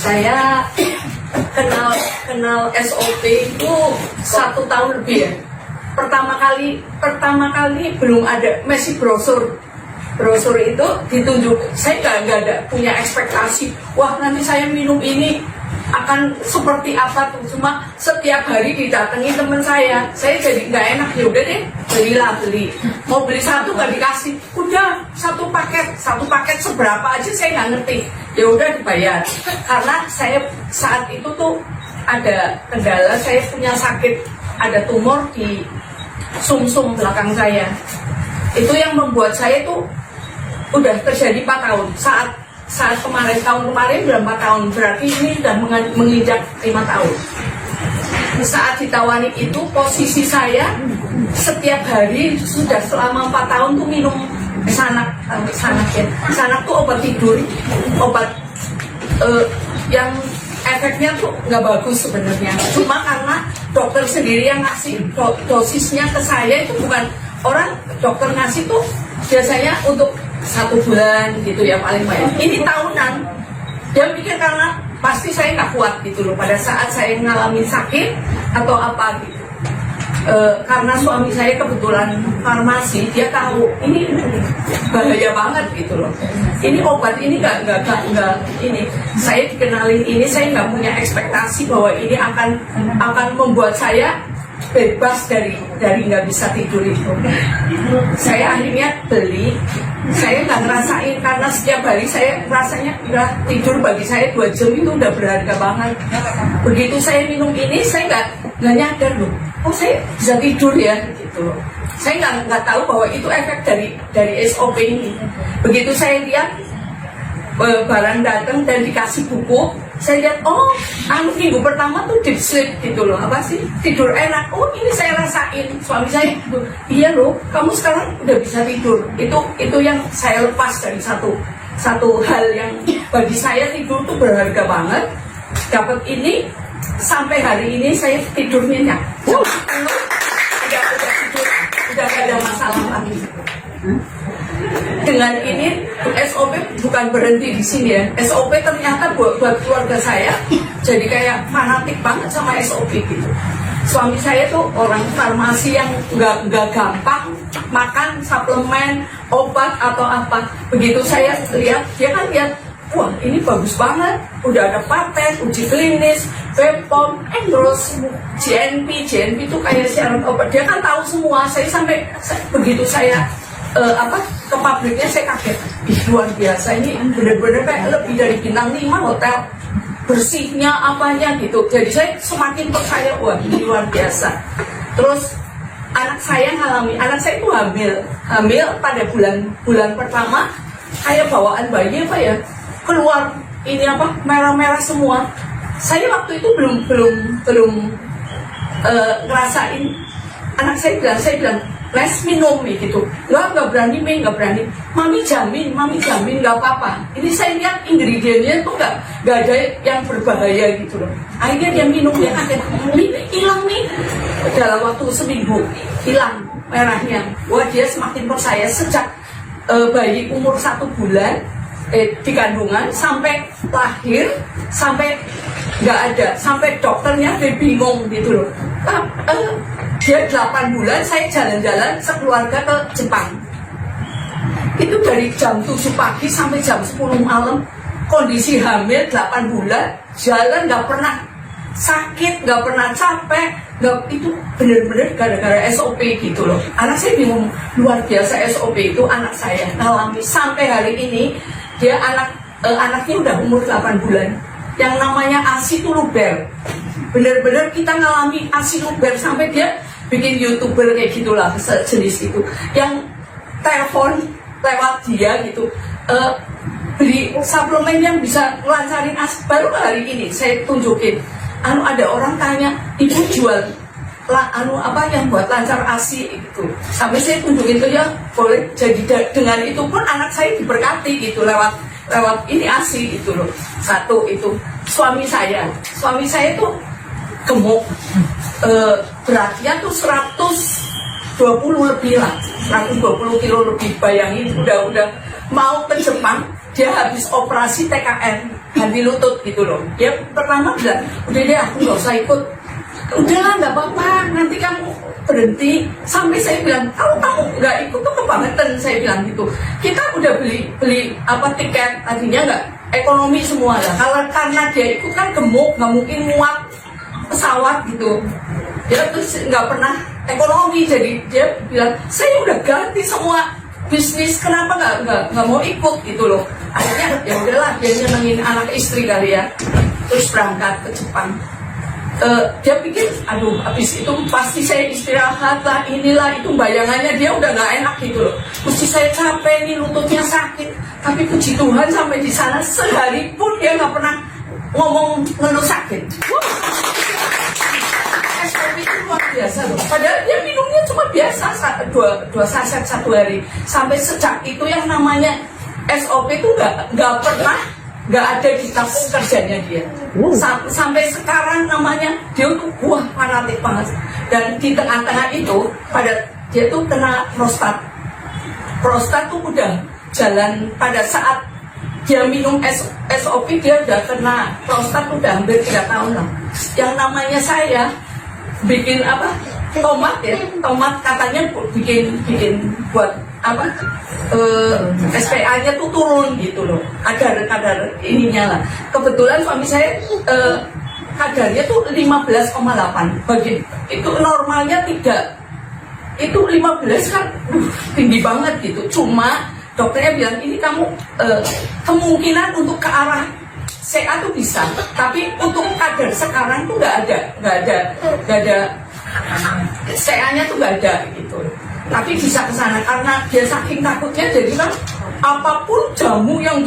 Saya kenal SOP itu 1 tahun lebih ya. Pertama kali belum ada, masih brosur itu ditunjuk. Saya nggak ada punya ekspektasi, wah nanti saya minum ini akan seperti apa tuh. Cuma setiap hari didatangi teman saya jadi nggak enak, ya udah deh beli. Mau beli satu nggak dikasih, udah satu paket seberapa aja saya nggak ngerti, ya udah dibayar. Karena saya saat itu tuh ada kendala, saya punya sakit, ada tumor di sumsum belakang saya. Itu yang membuat saya tuh udah terjadi 4 tahun. Saat tahun kemarin udah 4 tahun, berarti ini udah menginjak 5 tahun. Saat ditawari itu posisi saya setiap hari sudah selama 4 tahun tuh minum sanak ya. Sanak tuh obat tidur, obat yang efeknya tuh nggak bagus sebenarnya. Cuma karena dokter sendiri yang ngasih dosisnya ke saya, itu bukan orang dokter ngasih tuh biasanya untuk 1 bulan gitu ya paling banyak. Ini tahunan. Dia pikir karena pasti saya nggak kuat gitu loh pada saat saya mengalami sakit atau apa gitu. Karena suami saya kebetulan farmasi, dia tahu ini bahaya banget gitu loh. Ini obat ini nggak ini. Saya dikenalin ini, saya nggak punya ekspektasi bahwa ini akan membuat saya bebas dari nggak bisa tidur itu. Saya akhirnya beli. Saya nggak ngerasain karena setiap hari saya rasanya udah tidur, bagi saya 2 jam itu udah berharga banget. Begitu saya minum ini, saya nggak nyadar loh, oh saya bisa tidur ya gitu loh. Saya nggak tahu bahwa itu efek dari SOP ini. Begitu saya lihat barang datang dan dikasih buku, saya lihat minggu pertama tuh deep sleep gitu loh, apa sih, tidur enak. Oh ini saya rasain. Suami saya gitu, iya loh kamu sekarang udah bisa tidur. Itu yang saya lepas dari satu hal yang bagi saya tidur tuh berharga banget. Dapat ini sampai hari ini saya tidur nyenyak. Udah tidur, udah gak ada masalah lagi. Dengan ini SOP bukan berhenti di sini ya. SOP ternyata buat keluarga saya jadi kayak fanatik banget sama SOP gitu. Suami saya tuh orang farmasi yang nggak gampang makan suplemen, obat atau apa. Begitu saya lihat, dia kan lihat, wah ini bagus banget, udah ada paten, uji klinis, BPOM, terus GNP itu kayak syarat obat. Dia kan tahu semua. Begitu saya ke pabriknya, saya kaget. Luar biasa, ini bener-bener kayak lebih dari bintang 5 hotel. Bersihnya apanya gitu. Jadi saya semakin percaya, wah ini luar biasa. Terus anak saya itu hamil pada bulan pertama, kayak bawaan bayi apa ya, keluar ini merah-merah semua. Saya waktu itu belum ngerasain. Anak saya bilang les minum gitu. Nggak berani. Mami jamin nggak apa-apa. Ini saya lihat ingredientnya tuh nggak ada yang berbahaya gitu loh. Akhirnya dia minum, dia kaget, ini hilang nih dalam waktu seminggu, hilang merahnya. Wah dia semakin percaya. Sejak bayi umur 1 bulan di kandungan sampai lahir, sampai nggak ada, sampai dokternya dia bingung gitu loh. Dia 8 bulan saya jalan-jalan sekeluarga ke Jepang. Itu dari jam 7 pagi sampai jam 10 malam. Kondisi hamil 8 bulan, jalan nggak pernah sakit, nggak pernah capek. Itu bener-bener gara-gara SOP gitu loh. Anak saya bingung, luar biasa SOP itu. Anak saya alami sampai hari ini. Dia anaknya udah umur 8 bulan. Yang namanya ASI itu luber. Bener-bener kita ngalami ASI luber sampai dia bikin YouTuber kayak gitulah, sejenis itu. Yang telepon lewat dia gitu, beli suplemen yang bisa ngelancarin ASI. Baru hari ini saya tunjukin. Ada orang tanya, ibu jual yang buat lancar ASI gitu. Sampai saya tunjukin tuh ya, boleh. Jadi dengan itu pun anak saya diberkati gitu lewat ini ASI gitu loh. Satu itu suami saya tuh gemuk, beratnya tuh 120 lebih lah, 120 kilo lebih. Bayangin udah mau ke Jepang dia habis operasi TKN ganti lutut gitu loh. Dia pertama bilang, udah deh aku nggak usah ikut, udahlah nggak apa-apa, nanti kamu berhenti. Sampai saya bilang, kalau kamu nggak ikut tuh kebangetan, saya bilang gitu. Kita udah beli apa tiket, tadinya nggak ekonomi semua lah. Kalau karena dia ikut kan gemuk, nggak mungkin muat pesawat gitu. Dia terus nggak pernah ekonomi, jadi dia bilang, saya udah ganti semua bisnis, kenapa nggak mau ikut gitu loh. Akhirnya ya udahlah, dia nyenengin anak istri kali ya, terus berangkat ke Jepang. Dia pikir, aduh habis itu pasti saya istirahat lah, inilah itu, bayangannya dia udah nggak enak gitu loh. Mesti saya capek nih, lututnya sakit. Tapi puji Tuhan sampai di sana sehari pun dia nggak pernah ngomong ngeluh sakit. SOP itu luar biasa loh. Padahal dia minumnya cuma biasa, dua saset satu hari. Sampai sejak itu yang namanya SOP itu nggak pernah nggak ada di tabung kerjanya dia. Sampai sekarang namanya dia tuh wah fanatik banget. Dan di tengah-tengah itu dia tuh kena prostat. Prostat tuh udah jalan pada saat dia minum SOP, dia udah kena prostat udah hampir 3 tahun lah. Yang namanya saya bikin apa tomat ya, tomat katanya bikin buat apa SPA-nya tuh turun gitu loh, kadar ininya lah. Kebetulan suami saya kadarnya tuh 15,8, bagi itu normalnya 3, itu 15 kan tinggi banget gitu. Cuma dokternya bilang ini kamu kemungkinan untuk ke arah CA tuh bisa, tapi untuk kadar sekarang tuh nggak ada CA-nya tuh nggak ada gitu. Tapi bisa ke sana karena dia saking takutnya, jadi kan apapun jamu yang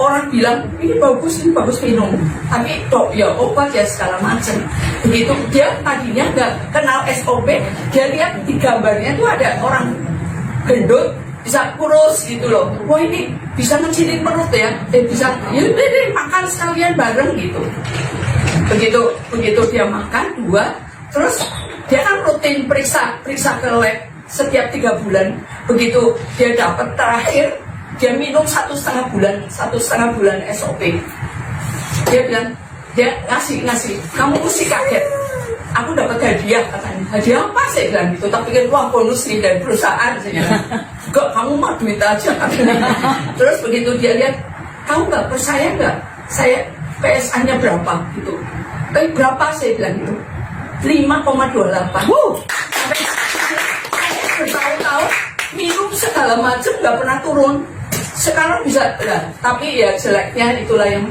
orang bilang ini bagus minum, tapi dok ya obat ya segala macam. Begitu dia tadinya nggak kenal SOP, dia lihat di gambarnya tuh ada orang gendut bisa kurus gitu loh. Wah ini bisa ngecilin perut ya, bisa ya udah deh makan sekalian bareng gitu. Begitu dia makan 2, terus dia kan rutin periksa ke lab setiap 3 bulan. Begitu dia dapat terakhir, dia minum 1,5 bulan SOP. Dia bilang, dia ngasih, kamu mesti kaget. Aku dapat hadiah katanya. Hadiah apa saya bilang gitu. Tapi kan wah bonus nih dari perusahaan. Saya bilang, enggak, kamu mah duit aja katanya. Terus begitu dia lihat, kamu nggak percaya nggak? Saya PSA-nya berapa gitu. Tapi berapa saya bilang gitu. 5,28. Sampai bertahun-tahun minum segala macam nggak pernah turun. Sekarang bisa lah, tapi ya jeleknya itulah yang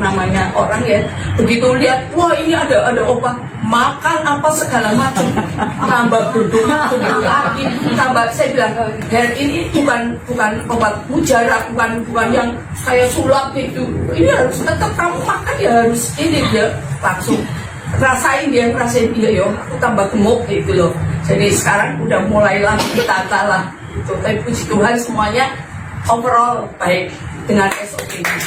namanya orang ya. Begitu lihat, wah ini ada obat, makan apa segala macam, tambah gendut lagi, tambah. Saya bilang, dan ini bukan obat mujarab, bukan yang kayak sulap gitu. Ini harus tetap kamu makan ya, harus ini dia langsung rasain dia yo, aku tambah gemuk gitu loh. Jadi sekarang udah mulai lagi ditata lah. Gitu. Tapi puji Tuhan semuanya overall baik dengan SOP ini.